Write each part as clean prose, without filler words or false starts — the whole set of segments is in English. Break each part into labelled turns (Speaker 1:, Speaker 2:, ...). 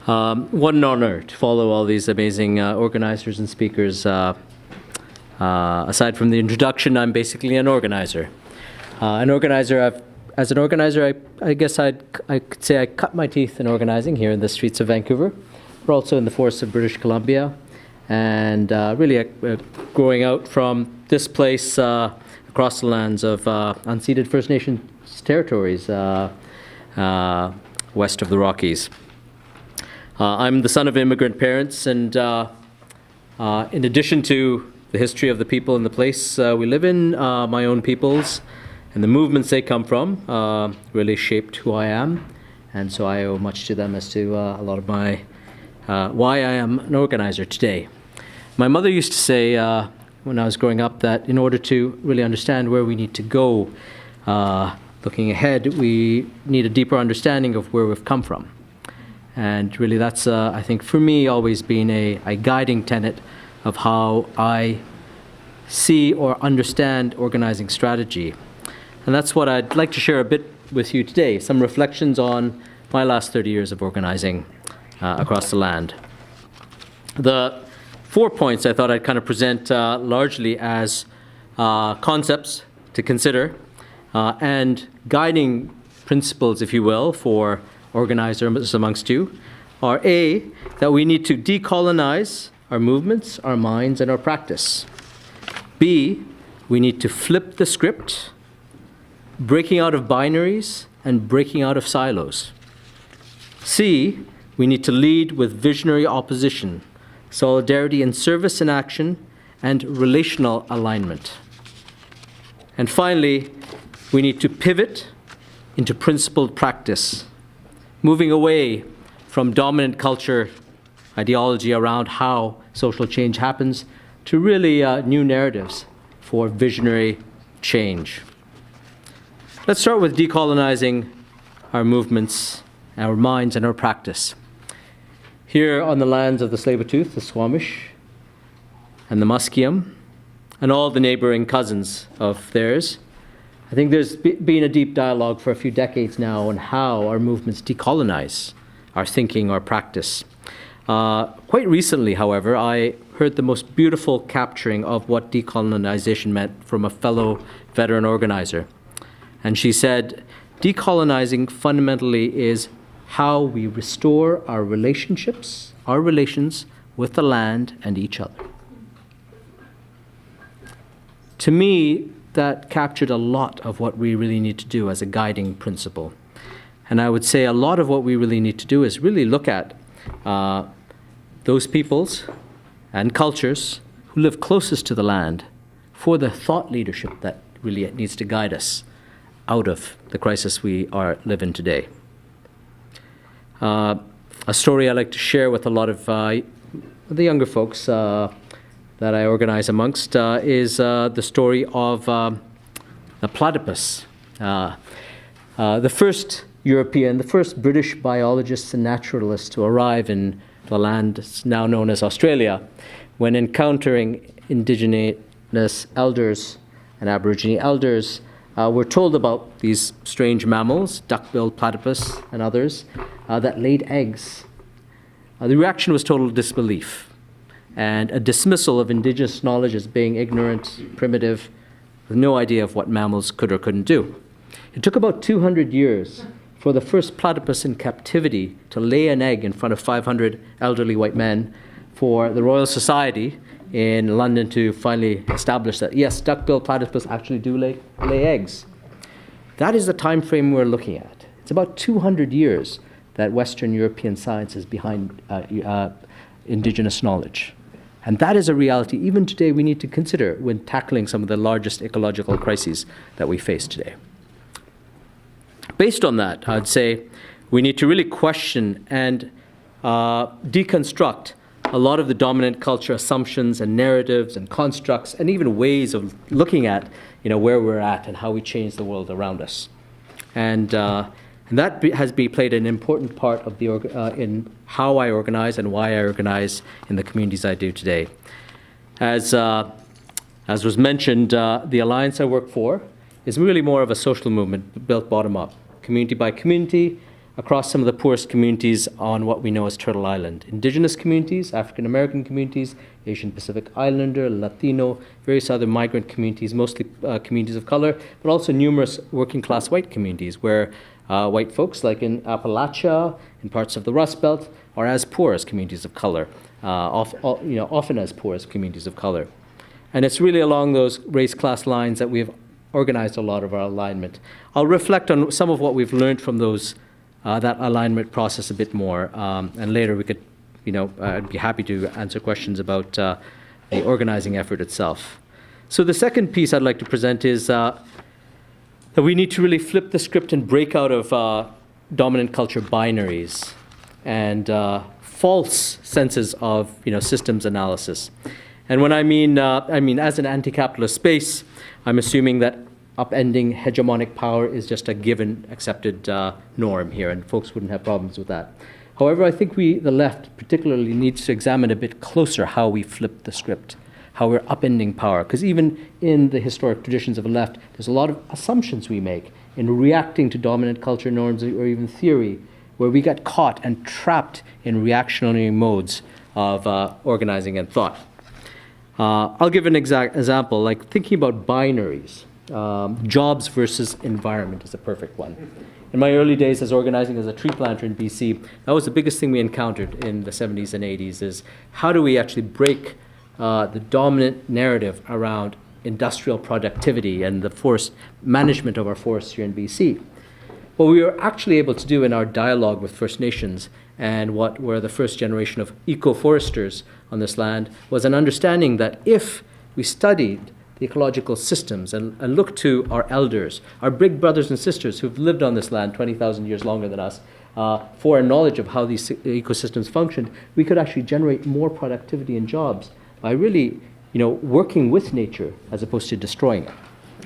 Speaker 1: What an honor to follow all these amazing organizers and speakers. Aside from the introduction, I'm basically an organizer. As an organizer, I guess I could say I cut my teeth in organizing here in the streets of Vancouver, but also in the forests of British Columbia, and really growing out from this place across the lands of unceded First Nations territories west of the Rockies. I'm the son of immigrant parents, and in addition to the history of the people and the place we live in, my own peoples and the movements they come from really shaped who I am, and so I owe much to them as to a lot of my why I am an organizer today. My mother used to say when I was growing up that in order to really understand where we need to go looking ahead, we need a deeper understanding of where we've come from. And really that's, I think, for me, always been a guiding tenet of how I see or understand organizing strategy. And that's what I'd like to share a bit with you today, some reflections on my last 30 years of organizing across the land. The 4 points I thought I'd kind of present largely as concepts to consider and guiding principles, if you will, for organizers amongst you, are A, that we need to decolonize our movements, our minds, and our practice. B, we need to flip the script, breaking out of binaries and breaking out of silos. C, we need to lead with visionary opposition, solidarity in service and action, and relational alignment. And finally, we need to pivot into principled practice, moving away from dominant culture ideology around how social change happens to really new narratives for visionary change. Let's start with decolonizing our movements, our minds, and our practice. Here on the lands of the Tsleil-Waututh, the Squamish, and the Musqueam, and all the neighboring cousins of theirs, I think there's been a deep dialogue for a few decades now on how our movements decolonize our thinking, our practice. Quite recently, however, I heard the most beautiful capturing of what decolonization meant from a fellow veteran organizer. And she said, decolonizing fundamentally is how we restore our relationships, our relations with the land and each other. To me, that captured a lot of what we really need to do as a guiding principle. And I would say a lot of what we really need to do is really look at those peoples and cultures who live closest to the land for the thought leadership that really needs to guide us out of the crisis we live in today. A story I like to share with a lot of the younger folks that I organize amongst is the story of the platypus. The first European, the first British biologists and naturalists to arrive in the land now known as Australia, when encountering indigenous elders and Aborigine elders, were told about these strange mammals, Duckbill Platypus and others, that laid eggs. The reaction was total disbelief and a dismissal of indigenous knowledge as being ignorant, primitive, with no idea of what mammals could or couldn't do. It took about 200 years for the first platypus in captivity to lay an egg in front of 500 elderly white men for the Royal Society in London to finally establish that, yes, duckbill platypus actually do lay eggs. That is the time frame we're looking at. It's about 200 years that Western European science is behind indigenous knowledge. And that is a reality even today we need to consider when tackling some of the largest ecological crises that we face today. Based on that, I'd say we need to really question and deconstruct a lot of the dominant culture assumptions and narratives and constructs and even ways of looking at where we're at and how we change the world around us. And that has played an important part of in how I organize and why I organize in the communities I do today. As was mentioned, the alliance I work for is really more of a social movement built bottom up, community by community, across some of the poorest communities on what we know as Turtle Island. Indigenous communities, African American communities, Asian Pacific Islander, Latino, various other migrant communities, mostly communities of color, but also numerous working class white communities where white folks, like in Appalachia, in parts of the Rust Belt, are as poor as communities of color, often as poor as communities of color. And it's really along those race-class lines that we've organized a lot of our alignment. I'll reflect on some of what we've learned from that alignment process a bit more, and later we could, I'd be happy to answer questions about the organizing effort itself. So the second piece I'd like to present is that we need to really flip the script and break out of dominant culture binaries and false senses of systems analysis. And when I mean as an anti-capitalist space, I'm assuming that upending hegemonic power is just a given, accepted norm here, and folks wouldn't have problems with that. However, I think the left particularly needs to examine a bit closer how we flip the script, how we're upending power. Because even in the historic traditions of the left, there's a lot of assumptions we make in reacting to dominant culture norms or even theory, where we get caught and trapped in reactionary modes of organizing and thought. I'll give an exact example, like thinking about binaries. Jobs versus environment is a perfect one. In my early days as organizing as a tree planter in BC, that was the biggest thing we encountered in the 70s and 80s, is how do we actually break the dominant narrative around industrial productivity and the forest management of our forests here in BC. What we were actually able to do in our dialogue with First Nations and what were the first generation of eco-foresters on this land was an understanding that if we studied the ecological systems and looked to our elders, our big brothers and sisters who've lived on this land 20,000 years longer than us, for a knowledge of how these ecosystems functioned, we could actually generate more productivity and jobs by really, working with nature as opposed to destroying it.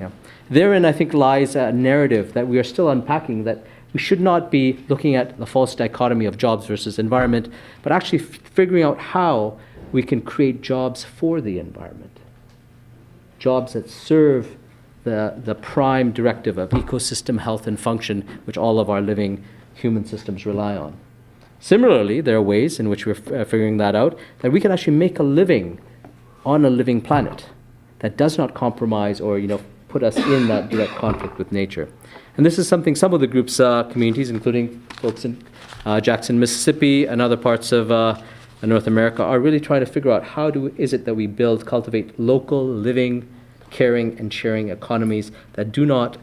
Speaker 1: Yeah. Therein, I think, lies a narrative that we are still unpacking, that we should not be looking at the false dichotomy of jobs versus environment, but actually figuring out how we can create jobs for the environment. Jobs that serve the prime directive of ecosystem health and function, which all of our living human systems rely on. Similarly, there are ways in which we're figuring that out, that we can actually make a living on a living planet that does not compromise or put us in that direct conflict with nature. And this is something some of the groups, communities, including folks in Jackson, Mississippi, and other parts of North America, are really trying to figure out how is it that we cultivate local, living, caring, and sharing economies that do not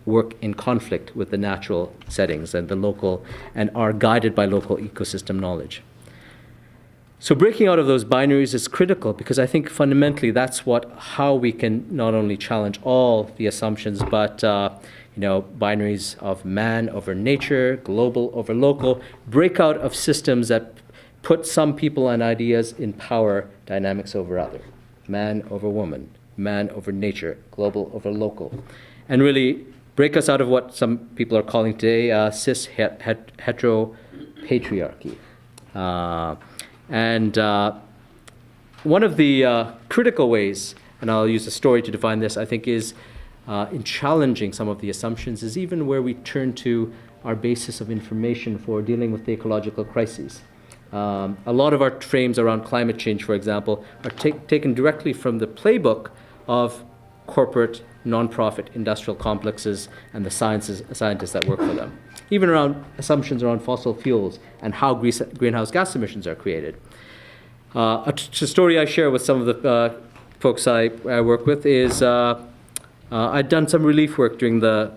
Speaker 1: work in conflict with the natural settings and the local, and are guided by local ecosystem knowledge. So breaking out of those binaries is critical, because I think fundamentally that's how we can not only challenge all the assumptions, but binaries of man over nature, global over local, break out of systems that put some people and ideas in power dynamics over other. Man over woman, man over nature, global over local. And really break us out of what some people are calling today cis heteropatriarchy. And one of the critical ways, and I'll use a story to define this, I think is in challenging some of the assumptions, is even where we turn to our basis of information for dealing with the ecological crises. A lot of our frames around climate change, for example, are taken directly from the playbook of corporate, nonprofit industrial complexes and the scientists that work for them. Even around assumptions around fossil fuels and how greenhouse gas emissions are created. A story I share with some of the folks I work with is I'd done some relief work during the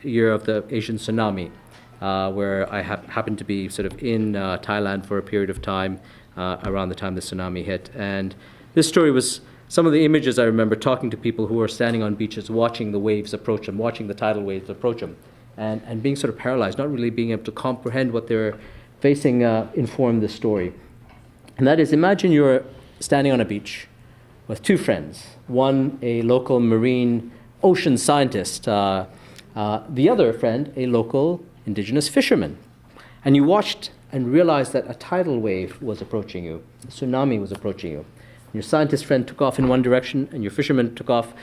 Speaker 1: year of the Asian tsunami, where I happened to be sort of in Thailand for a period of time around the time the tsunami hit. And this story was some of the images I remember talking to people who were standing on beaches, watching the waves approach them, watching the tidal waves approach them, and being sort of paralyzed, not really being able to comprehend what they're facing informed this story. And that is, imagine you're standing on a beach with two friends, one a local marine ocean scientist, the other friend a local indigenous fisherman. And you watched and realized that a tidal wave was approaching you, a tsunami was approaching you. Your scientist friend took off in one direction, and your friend took off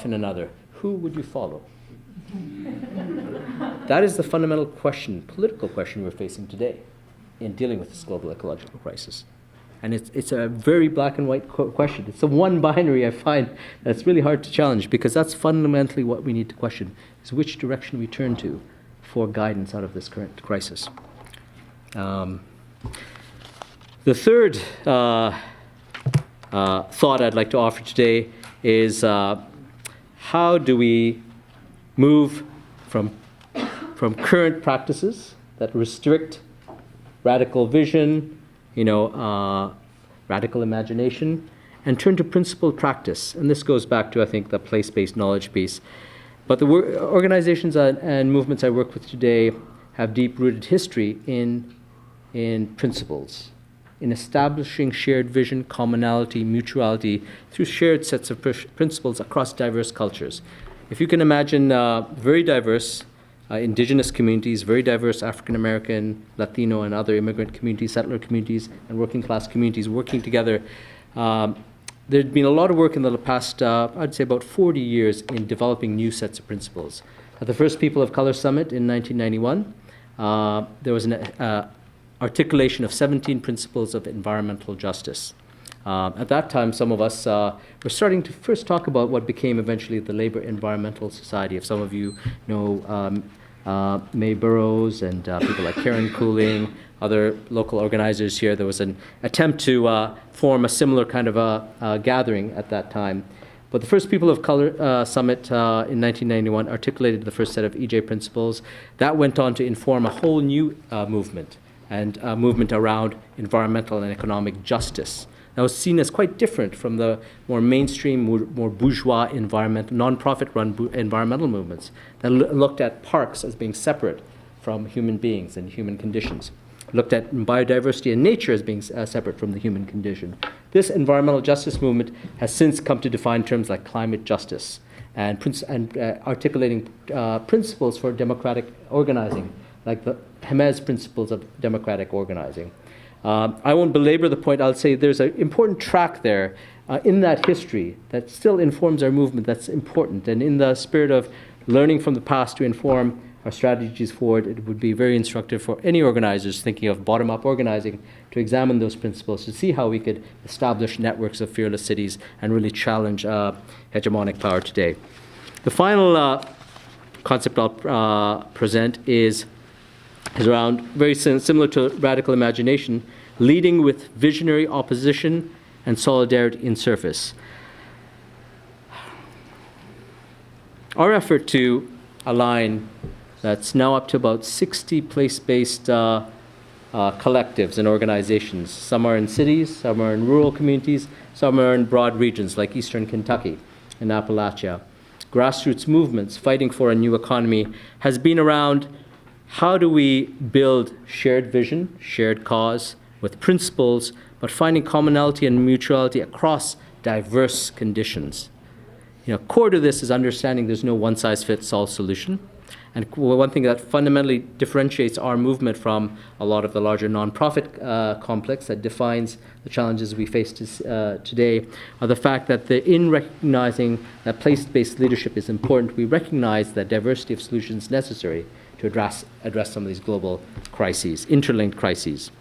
Speaker 1: in another. Who would you follow? That is the fundamental question, political question we're facing today in dealing with this global ecological crisis. And it's a very black and white question. It's the one binary I find that's really hard to challenge, because that's fundamentally what we need to question, is which direction we turn to for guidance out of this current crisis. The third thought I'd like to offer today is how do we move from current practices that restrict radical vision, radical imagination, and turn to principled practice. And this goes back to, I think, the place-based knowledge piece. But the organizations and movements I work with today have deep-rooted history in principles, in establishing shared vision, commonality, mutuality through shared sets of principles across diverse cultures. If you can imagine very diverse indigenous communities, very diverse African American, Latino, and other immigrant communities, settler communities, and working class communities working together. There'd been a lot of work in the past, I'd say about 40 years, in developing new sets of principles. At the first People of Color Summit in 1991, there was an articulation of 17 principles of environmental justice. At that time, some of us were starting to first talk about what became eventually the Labor Environmental Society. If some of you know May Burroughs and people like Karen Cooling, other local organizers here, there was an attempt to form a similar kind of a gathering at that time. But the first People of Color Summit in 1991 articulated the first set of EJ principles. That went on to inform a whole new movement, and a movement around environmental and economic justice. That was seen as quite different from the more mainstream, more bourgeois non-profit-run environmental movements that looked at parks as being separate from human beings and human conditions, looked at biodiversity and nature as being separate from the human condition. This environmental justice movement has since come to define terms like climate justice and articulating principles for democratic organizing, like the Hermes principles of democratic organizing. I won't belabor the point. I'll say there's an important track there in that history that still informs our movement. That's important. And in the spirit of learning from the past to inform our strategies forward, it would be very instructive for any organizers thinking of bottom-up organizing to examine those principles, to see how we could establish networks of fearless cities and really challenge hegemonic power today. The final concept I'll present is around, very similar to radical imagination, leading with visionary opposition and solidarity in service. Our effort to align, that's now up to about 60 place-based collectives and organizations. Some are in cities, some are in rural communities, some are in broad regions like Eastern Kentucky and Appalachia. Grassroots movements fighting for a new economy has been around how do we build shared vision, shared cause with principles, but finding commonality and mutuality across diverse conditions. Core to this is understanding there's no one-size-fits-all solution. And one thing that fundamentally differentiates our movement from a lot of the larger nonprofit complex that defines the challenges we face today are the fact that in recognizing that place-based leadership is important, we recognize that diversity of solutions necessary to address some of these global crises, interlinked crises.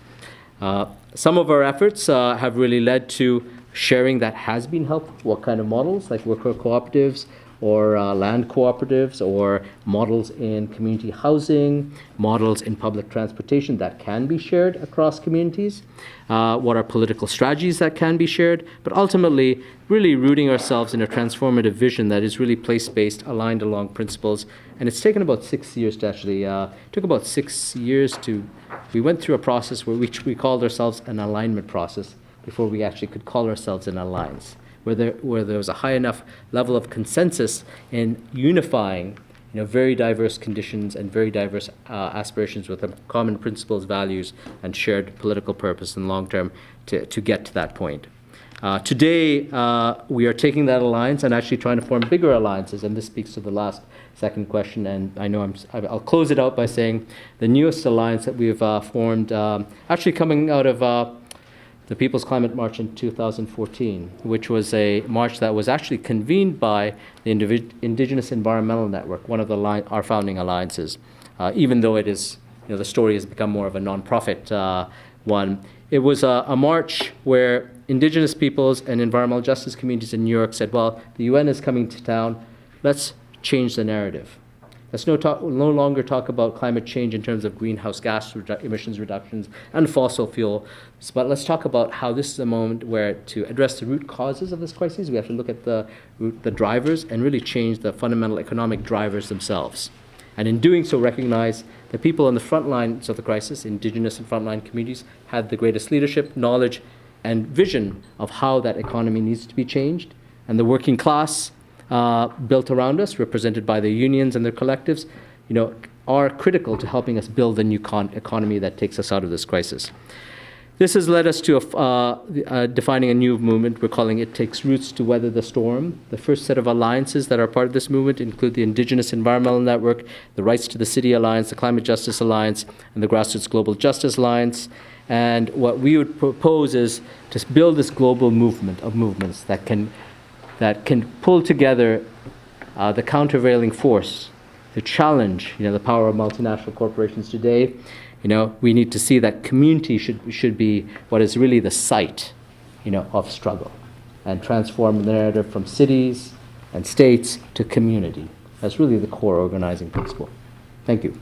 Speaker 1: Some of our efforts have really led to sharing that has been helpful. What kind of models, like worker cooperatives or land cooperatives, or models in community housing, models in public transportation that can be shared across communities, what are political strategies that can be shared, but ultimately really rooting ourselves in a transformative vision that is really place-based, aligned along principles. And it's taken about 6 years to actually, took about 6 years we went through a process which we called ourselves an alignment process before we actually could call ourselves an alliance, where there was a high enough level of consensus in unifying very diverse conditions and very diverse aspirations with common principles, values, and shared political purpose in the long term to get to that point. Today, we are taking that alliance and actually trying to form bigger alliances, and this speaks to the second question, and I know I'll close it out by saying the newest alliance that we've formed, actually coming out of the People's Climate March in 2014, which was a march that was actually convened by the Indigenous Environmental Network, one of our founding alliances. even though it is, the story has become more of a nonprofit one. It was a march where indigenous peoples and environmental justice communities in New York said, well, the UN is coming to town, let's change the narrative. Let's no longer talk about climate change in terms of greenhouse gas emissions reductions and fossil fuel, but let's talk about how this is a moment where, to address the root causes of this crisis, we have to look at the drivers and really change the fundamental economic drivers themselves. And in doing so, recognize the people on the front lines of the crisis, indigenous and frontline communities, had the greatest leadership, knowledge, and vision of how that economy needs to be changed. And the working class built around us, represented by the unions and their collectives, are critical to helping us build the new economy that takes us out of this crisis. This has led us to defining a new movement. We're calling it Takes Roots to Weather the Storm. The first set of alliances that are part of this movement include the Indigenous Environmental Network, the Rights to the City Alliance, the Climate Justice Alliance, and the Grassroots Global Justice Alliance. And what we would propose is to build this global movement of movements that can pull together the countervailing force to challenge, the power of multinational corporations today. We need to see that community should be what is really the site, of struggle, and transform the narrative from cities and states to community. That's really the core organizing principle. Thank you.